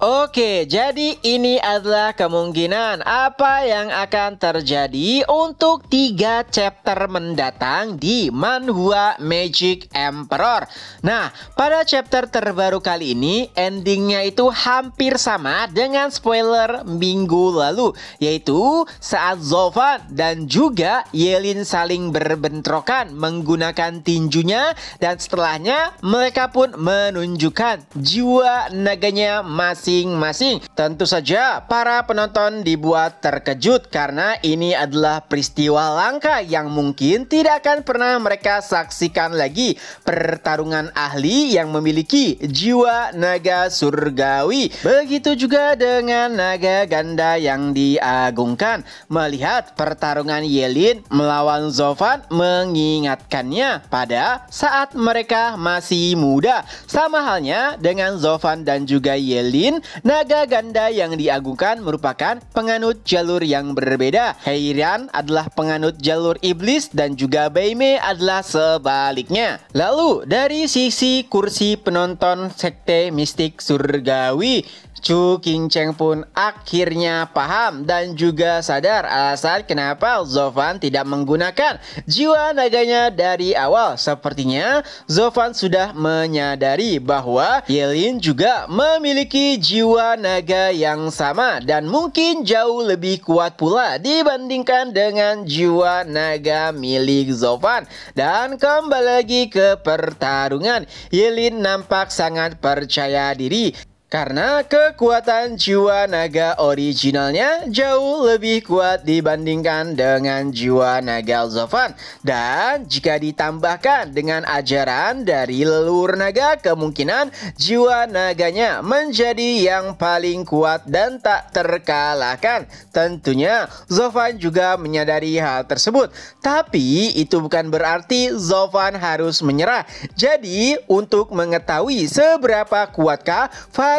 Oke, jadi ini adalah kemungkinan apa yang akan terjadi untuk 3 chapter mendatang di Manhwa Magic Emperor. Nah, pada chapter terbaru kali ini, endingnya itu hampir sama dengan spoiler minggu lalu, yaitu saat Zofan dan juga Yelin saling berbentrokan menggunakan tinjunya, dan setelahnya mereka pun menunjukkan jiwa naganya masing-masing. Tentu saja para penonton dibuat terkejut karena ini adalah peristiwa langka yang mungkin tidak akan pernah mereka saksikan lagi. Pertarungan ahli yang memiliki jiwa naga surgawi. Begitu juga dengan naga ganda yang diagungkan. Melihat pertarungan Yelin melawan Zofan mengingatkannya pada saat mereka masih muda. Sama halnya dengan Zofan dan juga Yelin, naga ganda yang diagungkan merupakan penganut jalur yang berbeda. Heiran adalah penganut jalur iblis dan juga Beimei adalah sebaliknya. Lalu dari sisi kursi penonton sekte mistik surgawi, Chu Qingcheng pun akhirnya paham dan juga sadar alasan kenapa Zofan tidak menggunakan jiwa naganya dari awal. Sepertinya Zofan sudah menyadari bahwa Yelin juga memiliki jiwa naga yang sama dan mungkin jauh lebih kuat pula dibandingkan dengan jiwa naga milik Zofan. Dan kembali lagi ke pertarungan, Yelin nampak sangat percaya diri karena kekuatan jiwa naga originalnya jauh lebih kuat dibandingkan dengan jiwa naga Zofan. Dan jika ditambahkan dengan ajaran dari leluhur naga, kemungkinan jiwa naganya menjadi yang paling kuat dan tak terkalahkan. Tentunya Zofan juga menyadari hal tersebut. Tapi itu bukan berarti Zofan harus menyerah. Jadi untuk mengetahui seberapa kuatkah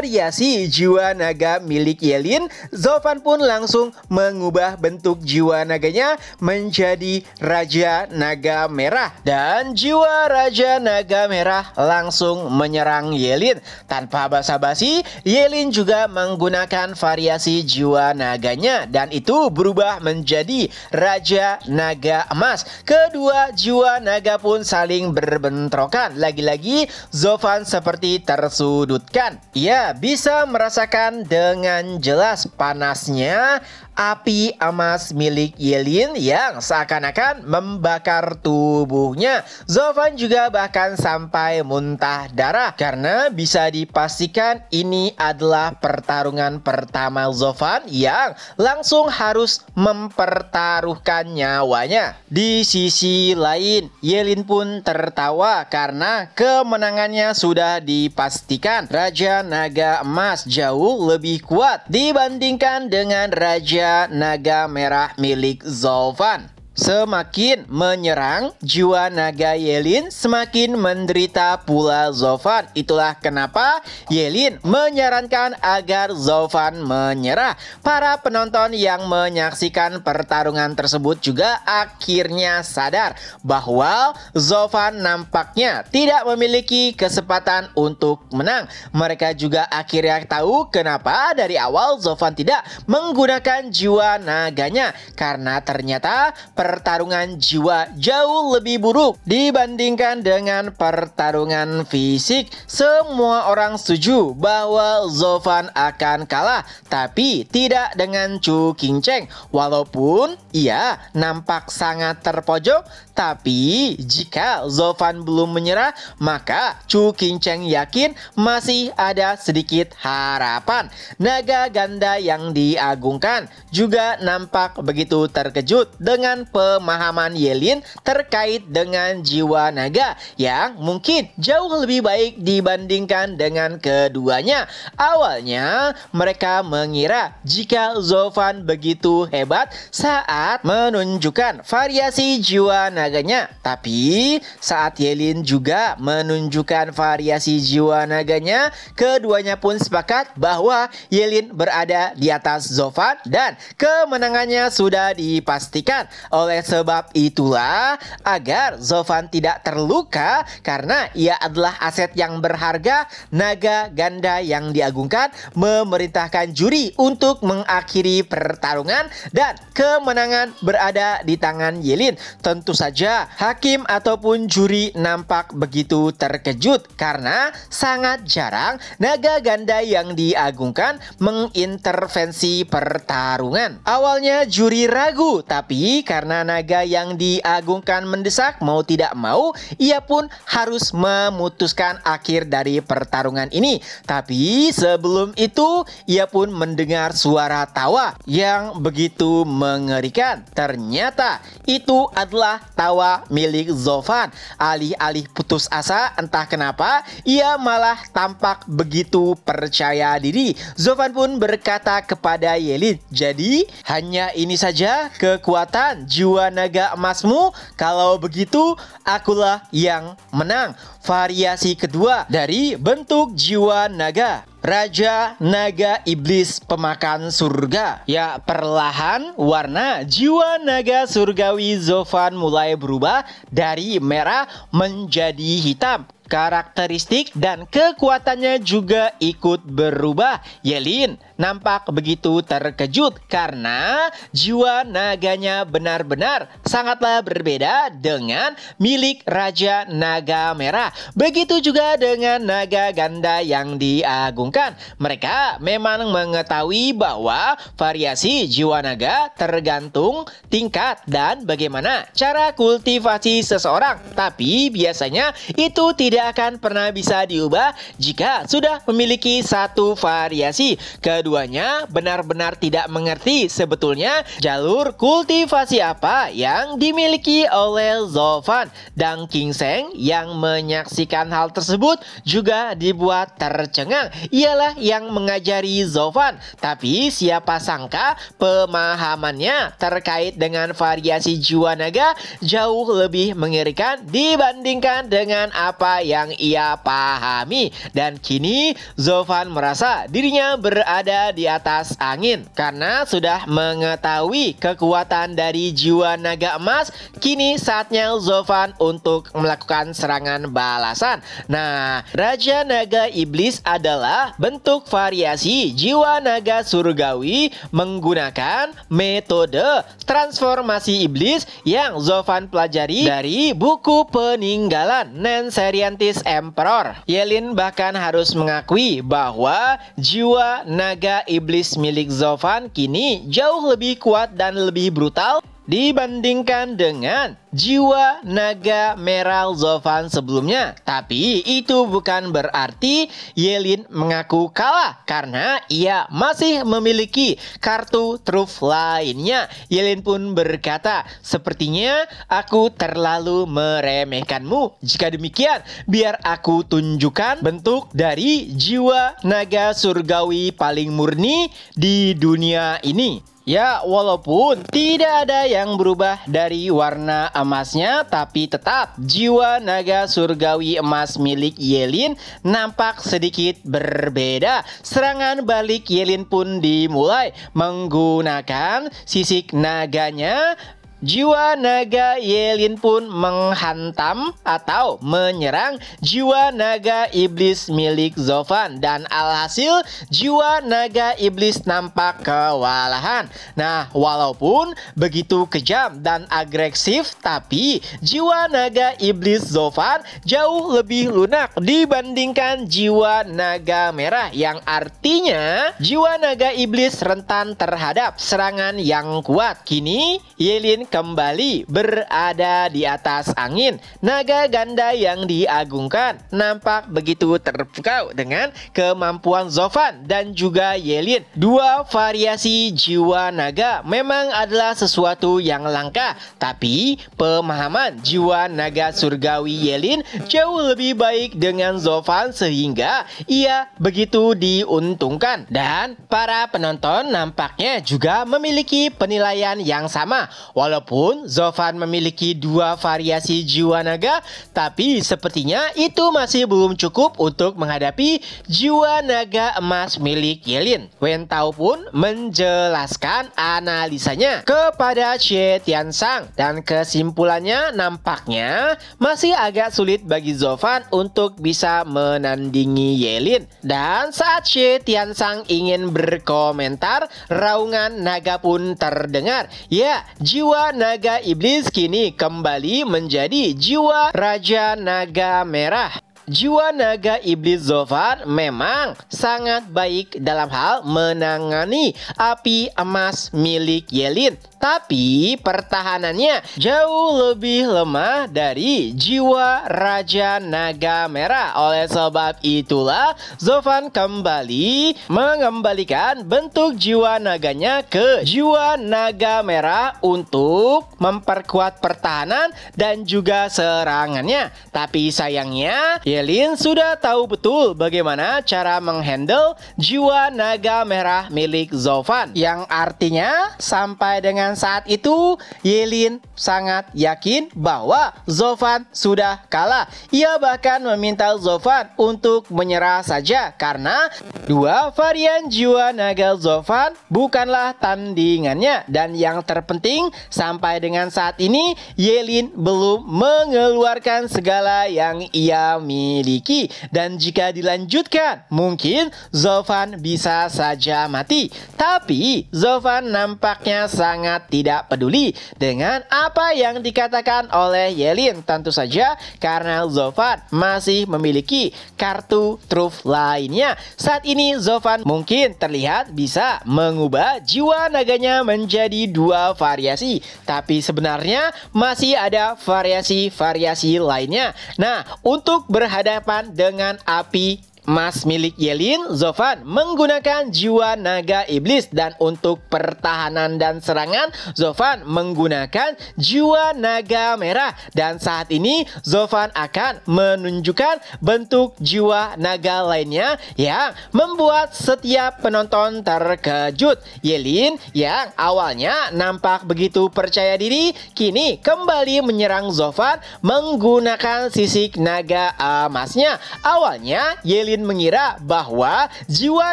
variasi jiwa naga milik Yelin, Zofan pun langsung mengubah bentuk jiwa naganya menjadi Raja Naga Merah. Dan jiwa Raja Naga Merah langsung menyerang Yelin. Tanpa basa-basi, Yelin juga menggunakan variasi jiwa naganya dan itu berubah menjadi Raja Naga Emas. Kedua jiwa naga pun saling berbentrokan. Lagi-lagi Zofan seperti tersudutkan. Ia bisa merasakan dengan jelas panasnya api emas milik Yelin yang seakan-akan membakar tubuhnya. Zofan juga bahkan sampai muntah darah karena bisa dipastikan ini adalah pertarungan pertama Zofan yang langsung harus mempertaruhkan nyawanya. Di sisi lain, Yelin pun tertawa karena kemenangannya sudah dipastikan. Raja Naga Emas jauh lebih kuat dibandingkan dengan Raja Naga Merah milik Zofan. Semakin menyerang jiwa naga Yelin, semakin menderita pula Zofan. Itulah kenapa Yelin menyarankan agar Zofan menyerah. Para penonton yang menyaksikan pertarungan tersebut juga akhirnya sadar bahwa Zofan nampaknya tidak memiliki kesempatan untuk menang. Mereka juga akhirnya tahu kenapa dari awal Zofan tidak menggunakan jiwa naganya, karena ternyata pertarungan jiwa jauh lebih buruk dibandingkan dengan pertarungan fisik. Semua orang setuju bahwa Zofan akan kalah, tapi tidak dengan Chu Qingcheng. Walaupun ia nampak sangat terpojok, tapi jika Zofan belum menyerah, maka Chu Qingcheng yakin masih ada sedikit harapan. Naga ganda yang diagungkan juga nampak begitu terkejut dengan pemahaman Yelin terkait dengan jiwa naga yang mungkin jauh lebih baik dibandingkan dengan keduanya. Awalnya mereka mengira jika Zofan begitu hebat saat menunjukkan variasi jiwa naganya, tapi saat Yelin juga menunjukkan variasi jiwa naganya, keduanya pun sepakat bahwa Yelin berada di atas Zofan dan kemenangannya sudah dipastikan. Oleh sebab itulah, agar Zovan tidak terluka karena ia adalah aset yang berharga, naga ganda yang diagungkan memerintahkan juri untuk mengakhiri pertarungan dan kemenangan berada di tangan Yelin. Tentu saja hakim ataupun juri nampak begitu terkejut karena sangat jarang naga ganda yang diagungkan mengintervensi pertarungan. Awalnya juri ragu, tapi karena naga yang diagungkan mendesak, mau tidak mau ia pun harus memutuskan akhir dari pertarungan ini. Tapi sebelum itu ia pun mendengar suara tawa yang begitu mengerikan. Ternyata itu adalah tawa milik Zovan. Alih-alih putus asa, entah kenapa ia malah tampak begitu percaya diri. Zovan pun berkata kepada Yelin, "Jadi hanya ini saja kekuatan jiwa naga emasmu? Kalau begitu akulah yang menang." Variasi kedua dari bentuk jiwa naga, Raja Naga Iblis Pemakan Surga. Ya, perlahan warna jiwa naga surgawi Zovan mulai berubah dari merah menjadi hitam. Karakteristik dan kekuatannya juga ikut berubah. Yelin nampak begitu terkejut karena jiwa naganya benar-benar sangatlah berbeda dengan milik Raja Naga Merah. Begitu juga dengan naga ganda yang diagungkan. Mereka memang mengetahui bahwa variasi jiwa naga tergantung tingkat dan bagaimana cara kultivasi seseorang. Tapi biasanya itu tidak akan pernah bisa diubah jika sudah memiliki satu variasi. Keduanya benar-benar tidak mengerti sebetulnya jalur kultivasi apa yang dimiliki oleh Zovan. Dan King Seng yang menyaksikan hal tersebut juga dibuat tercengang. Ialah yang mengajari Zovan. Tapi siapa sangka pemahamannya terkait dengan variasi jiwa naga jauh lebih mengerikan dibandingkan dengan apa yang ia pahami. Dan kini Zovan merasa dirinya berada di atas angin karena sudah mengetahui kekuatan dari jiwa naga emas. Kini saatnya Zovan untuk melakukan serangan balasan. Nah, Raja Naga Iblis adalah bentuk variasi jiwa naga surgawi menggunakan metode transformasi iblis yang Zovan pelajari dari buku peninggalan Nenseriantis Emperor. Yelin bahkan harus mengakui bahwa jiwa naga iblis milik Zovan kini jauh lebih kuat dan lebih brutal dibandingkan dengan jiwa naga merah Zovan sebelumnya. Tapi itu bukan berarti Yelin mengaku kalah karena ia masih memiliki kartu truf lainnya. Yelin pun berkata, "Sepertinya aku terlalu meremehkanmu. Jika demikian, biar aku tunjukkan bentuk dari jiwa naga surgawi paling murni di dunia ini." Ya, walaupun tidak ada yang berubah dari warna emasnya, tapi tetap jiwa naga surgawi emas milik Yelin nampak sedikit berbeda. Serangan balik Yelin pun dimulai menggunakan sisik naganya. Jiwa naga Yelin pun menghantam atau menyerang jiwa naga iblis milik Zovan. Dan alhasil jiwa naga iblis nampak kewalahan. Nah, walaupun begitu kejam dan agresif, tapi jiwa naga iblis Zovan jauh lebih lunak dibandingkan jiwa naga merah. Yang artinya jiwa naga iblis rentan terhadap serangan yang kuat. Kini Yelin kembali berada di atas angin. Naga ganda yang diagungkan nampak begitu terpukau dengan kemampuan Zovan dan juga Yelin. Dua variasi jiwa naga memang adalah sesuatu yang langka, tapi pemahaman jiwa naga surgawi Yelin jauh lebih baik dengan Zovan sehingga ia begitu diuntungkan. Dan para penonton nampaknya juga memiliki penilaian yang sama. Walaupun Walaupun Zofan memiliki 2 variasi jiwa naga, tapi sepertinya itu masih belum cukup untuk menghadapi jiwa naga emas milik Ye-Lin. Wen Tao pun menjelaskan analisanya kepada Xie Tiansang, dan kesimpulannya nampaknya masih agak sulit bagi Zofan untuk bisa menandingi Ye-Lin. Dan saat Xie Tiansang ingin berkomentar, raungan naga pun terdengar. Ya, jiwa naga iblis kini kembali menjadi jiwa Raja Naga Merah. Jiwa naga iblis Zofan memang sangat baik dalam hal menangani api emas milik Ye-Lin, tapi pertahanannya jauh lebih lemah dari jiwa Raja Naga Merah. Oleh sebab itulah Zofan kembali mengembalikan bentuk jiwa naganya ke jiwa naga merah untuk memperkuat pertahanan dan juga serangannya. Tapi sayangnya Ye-Lin sudah tahu betul bagaimana cara menghandle jiwa naga merah milik Zofan, yang artinya sampai dengan saat itu Ye-Lin sangat yakin bahwa Zofan sudah kalah. Ia bahkan meminta Zofan untuk menyerah saja karena 2 varian jiwa naga Zofan bukanlah tandingannya. Dan yang terpenting, sampai dengan saat ini Ye-Lin belum mengeluarkan segala yang ia miliki, dan jika dilanjutkan mungkin Zofan bisa saja mati. Tapi Zofan nampaknya sangat tidak peduli dengan apa yang dikatakan oleh Ye-Lin, tentu saja karena Zofan masih memiliki kartu truf lainnya. Saat ini Zofan mungkin terlihat bisa mengubah jiwa naganya menjadi 2 variasi, tapi sebenarnya masih ada variasi-variasi lainnya. Nah, untuk berhadapan dengan api emas milik Ye-Lin, Zofan menggunakan jiwa naga iblis, dan untuk pertahanan dan serangan Zofan menggunakan jiwa naga merah. Dan saat ini Zofan akan menunjukkan bentuk jiwa naga lainnya yang membuat setiap penonton terkejut. Ye-Lin yang awalnya nampak begitu percaya diri, kini kembali menyerang Zofan menggunakan sisik naga emasnya. Awalnya Ye-Lin mengira bahwa jiwa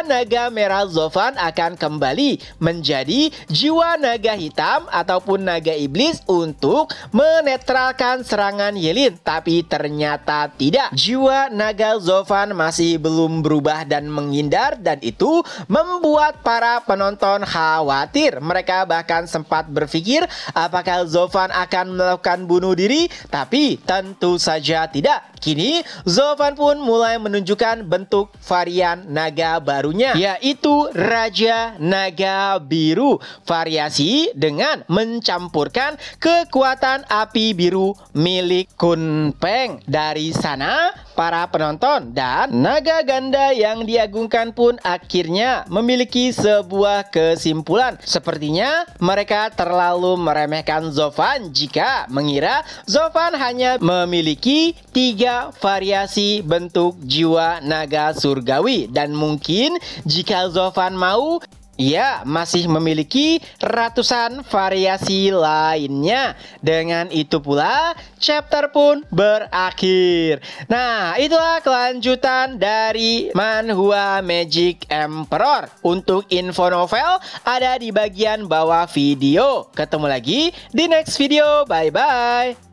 naga merah Zofan akan kembali menjadi jiwa naga hitam ataupun naga iblis untuk menetralkan serangan Ye-Lin, tapi ternyata tidak. Jiwa naga Zofan masih belum berubah dan menghindar, dan itu membuat para penonton khawatir. Mereka bahkan sempat berpikir apakah Zofan akan melakukan bunuh diri, tapi tentu saja tidak. Kini Zofan pun mulai menunjukkan bentuk varian naga barunya, yaitu Raja Naga Biru, variasi dengan mencampurkan kekuatan api biru milik Kun Peng. Dari sana para penonton dan naga ganda yang diagungkan pun akhirnya memiliki sebuah kesimpulan. Sepertinya mereka terlalu meremehkan Zofan jika mengira Zofan hanya memiliki 3 variasi bentuk jiwa naga surgawi, dan mungkin jika Zofan mau, ia masih memiliki ratusan variasi lainnya. Dengan itu pula chapter pun berakhir. Nah, itulah kelanjutan dari Manhua Magic Emperor. Untuk info novel ada di bagian bawah video. Ketemu lagi di next video. Bye bye.